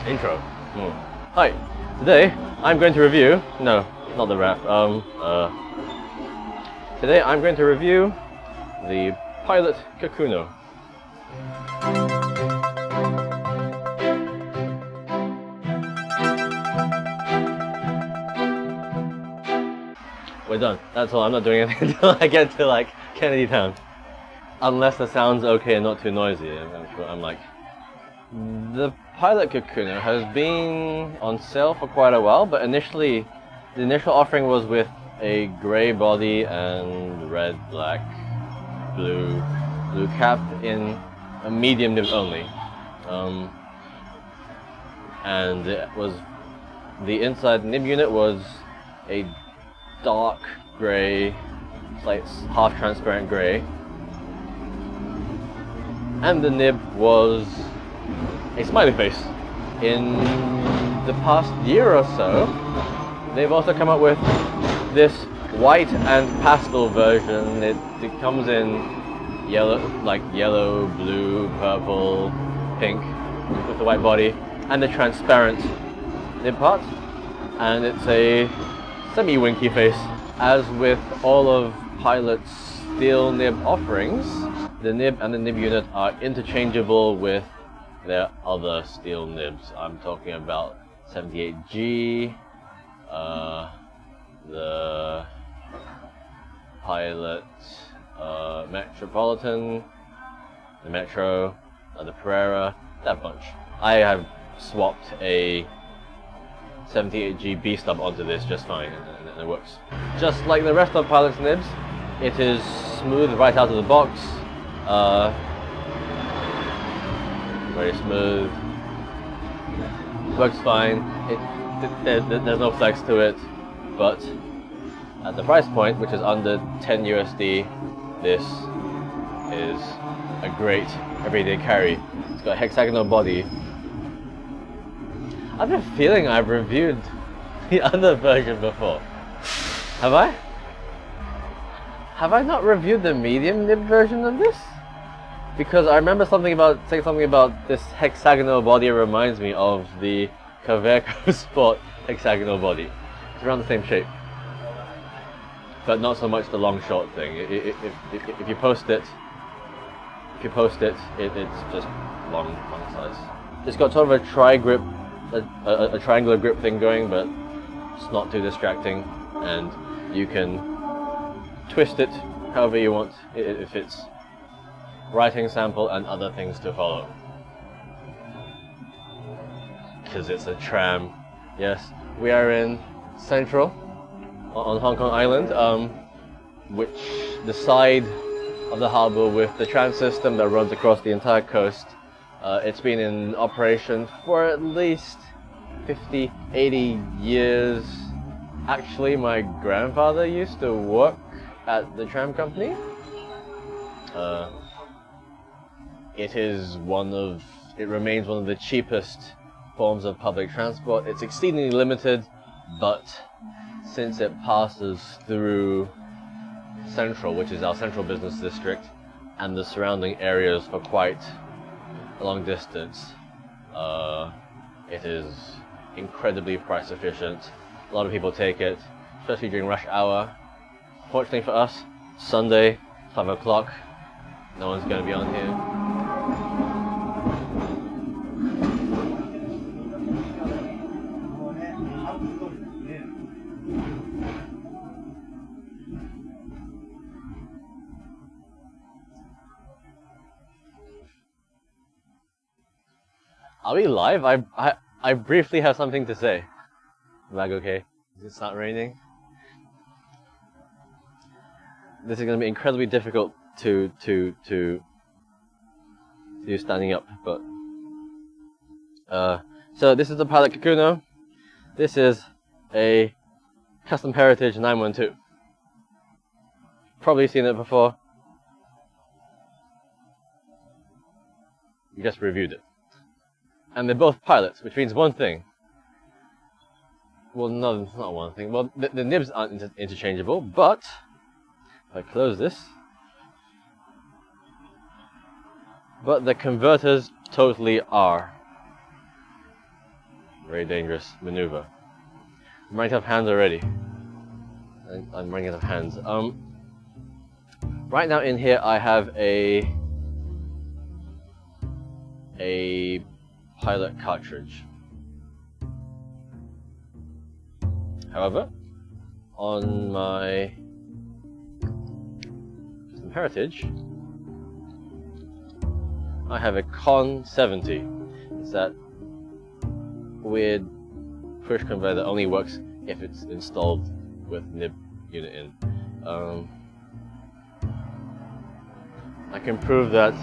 Intro. Hi. Today I'm going to review. No, not the wrap. Today I'm going to review the Pilot Kakuno. We're done. That's all. I'm not doing anything until I get to like Kennedy Town. Unless the sound's okay and not too noisy. I'm like. The Pilot Kakuno has been on sale for quite a while, but initially, the initial offering was with a grey body and red, black, blue cap in a medium nib only. And it was, the inside nib unit was a dark grey, like half transparent grey, and the nib was a smiley face. In the past year or so, they've also come up with this white and pastel version. It comes in yellow, like yellow, blue, purple, pink, with the white body, and the transparent nib part. And it's a semi-winky face. As with all of Pilot's steel nib offerings, the nib and the nib unit are interchangeable with their other steel nibs. I'm talking about 78G, the Pilot Metropolitan, the Metro, the Pereira, that bunch. I have swapped a 78G B stub onto this just fine, and it works. Just like the rest of Pilot's nibs, it is smooth right out of the box. Very smooth, works fine. There's no flex to it, but at the price point, which is under 10 USD, this is a great everyday carry. It's got a hexagonal body. I've been feeling I've reviewed the other version before. Have I? Have I not reviewed the medium nib version of this? Because I remember saying something about this hexagonal body. It reminds me of the Kakuno Sport hexagonal body. It's around the same shape, but not so much the long short thing. If you post it, it's just long size. It's got sort of a tri-grip, a triangular grip thing going, but it's not too distracting, and you can twist it however you want. It fits writing sample and other things to follow. Because it's a tram. Yes, we are in Central, on Hong Kong Island, which the side of the harbour with the tram system that runs across the entire coast. It's been in operation for at least 50, 80 years. Actually, my grandfather used to work at the tram company. It remains one of the cheapest forms of public transport. It's exceedingly limited, but since it passes through Central, which is our central business district, and the surrounding areas for quite a long distance, it is incredibly price efficient. A lot of people take it, especially during rush hour. Fortunately for us, Sunday, 5 o'clock, no one's going to be on here. Are we live? I briefly have something to say. Mag okay? Is it not raining? This is going to be incredibly difficult to do standing up, but so this is the Pilot Kakuno. This is a Custom Heritage 912. Probably seen it before. We just reviewed it. And they're both pilots, which means one thing. Well, no, it's not one thing. Well, the nibs aren't interchangeable, but if I close this, but the converters totally are. Very dangerous maneuver. I'm running out of hands already. I'm running out of hands. Right now in here I have a pilot cartridge. However, on my heritage, I have a Con 70. It's that weird push conveyor that only works if it's installed with nib unit in. I can prove that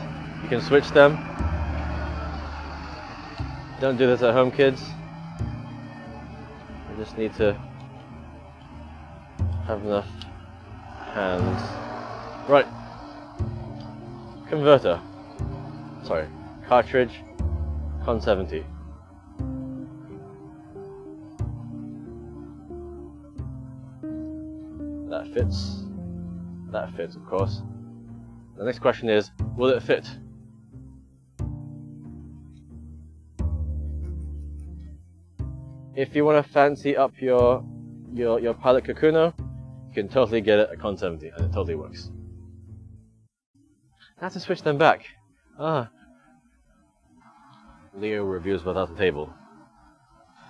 you can switch them. Don't do this at home, kids. You just need to have enough hands. Right. Converter. Sorry. Cartridge. Con 70. That fits. That fits, of course. The next question is, will it fit? If you want to fancy up your pilot Kakuno, you can totally get it at Con 70, and it totally works. I have to switch them back. Leo reviews without the table.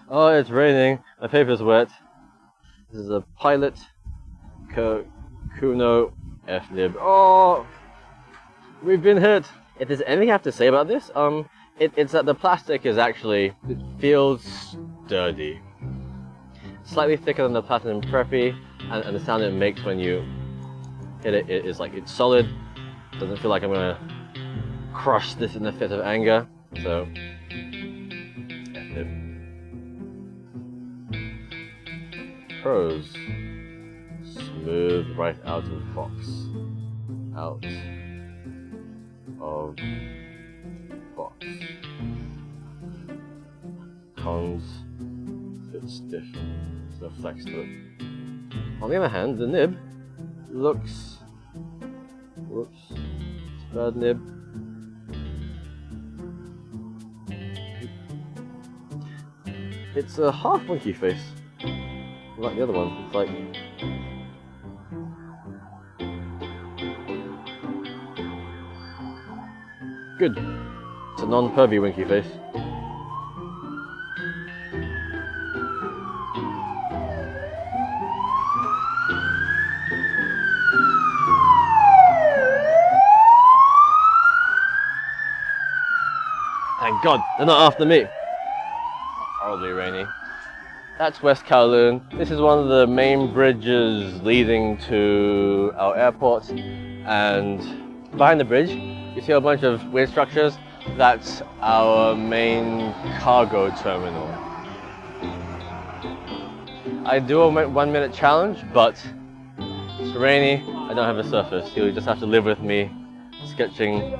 Oh, it's raining. My paper's wet. This is a pilot Kakuno F-nib. Oh! We've been hit! If there's anything I have to say about this, it's that the plastic is actually, it feels sturdy. Slightly thicker than the platinum preppy, and the sound it makes when you hit it is like, it's solid. Doesn't feel like I'm gonna crush this in a fit of anger. So, F-nib. Pros. Smooth right out of box. Out of box. Cons, bit stiff, there's no flex to it. On the other hand, the nib looks, whoops, it's a bad nib. It's a half winky face, like the other one. It's like, good. It's a non-pervy winky face. Thank God, they're not after me. Horribly rainy. That's West Kowloon. This is one of the main bridges leading to our airport, and behind the bridge you see a bunch of weird structures. That's our main cargo terminal. I do a 1 minute challenge, but it's rainy, I don't have a surface. You'll just have to live with me sketching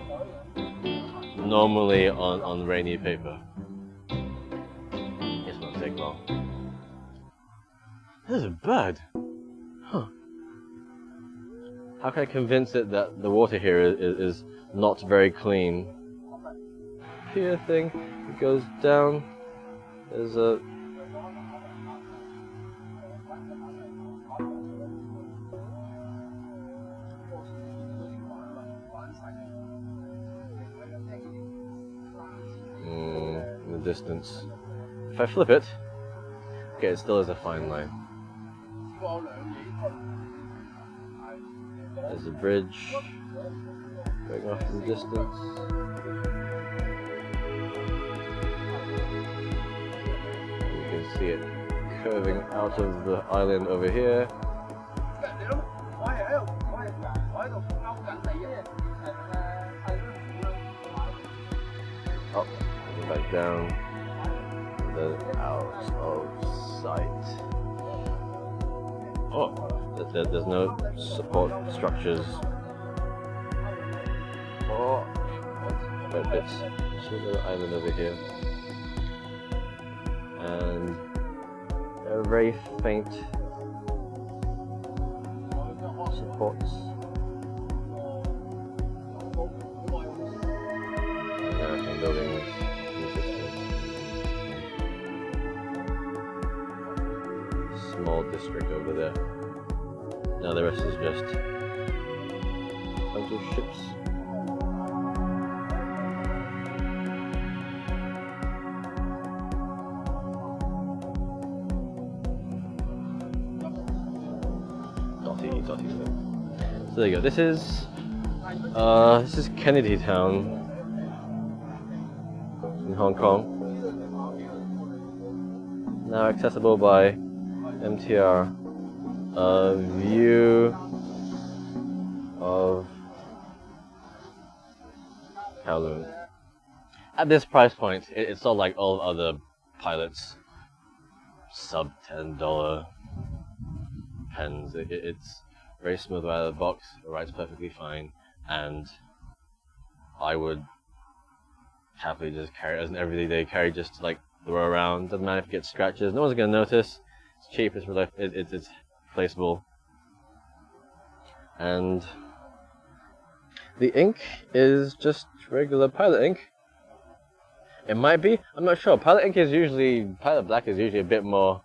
normally on rainy paper. It won't take long. There's a bird. Huh. How can I convince it that the water here is not very clean? Pier thing, it goes down. There's a in the distance. If I flip it, okay, it still has a fine line. There's a bridge going off in the distance. You can see it curving out of the island over here. Oh, back down. Then out of sight. Oh, there's no support structures. Oh, red bits. So the island over here, and there are very faint supports. And there are some buildings in the distance. small district over there. Now the rest is just a bunch of ships. Dotty. So there you go. This is Kennedy Town in Hong Kong. Now accessible by MTR. A view of Kowloon. At this price point, it's not like all other pilots sub $10 pens. It's very smooth out of the box, it writes perfectly fine, and I would happily just carry it as an everyday carry, just to like throw around. Doesn't matter if it gets scratches, no one's gonna notice. It's cheap, it's replaceable, and the ink is just regular pilot ink. It might be, I'm not sure. Pilot black is usually a bit more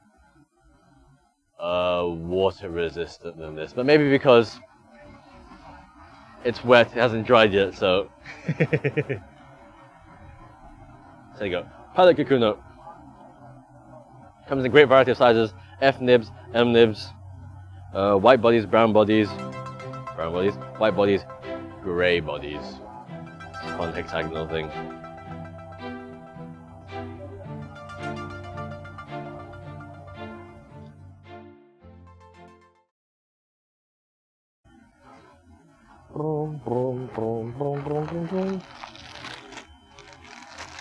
water resistant than this, but maybe because it's wet, it hasn't dried yet, so there you go. Pilot Kakuno comes in a great variety of sizes: F nibs, M nibs, white bodies, brown bodies, white bodies, grey bodies. It's a fun hexagonal thing.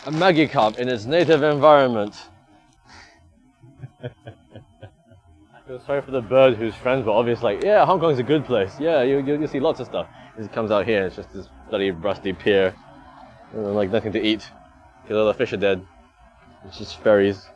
A Maggie Cup in its native environment. I feel sorry for the bird whose friends were obviously like, yeah, Hong Kong's a good place. Yeah, you'll see lots of stuff. It comes out here and it's just this bloody rusty pier. And like nothing to eat. Because all the fish are dead. It's just ferries.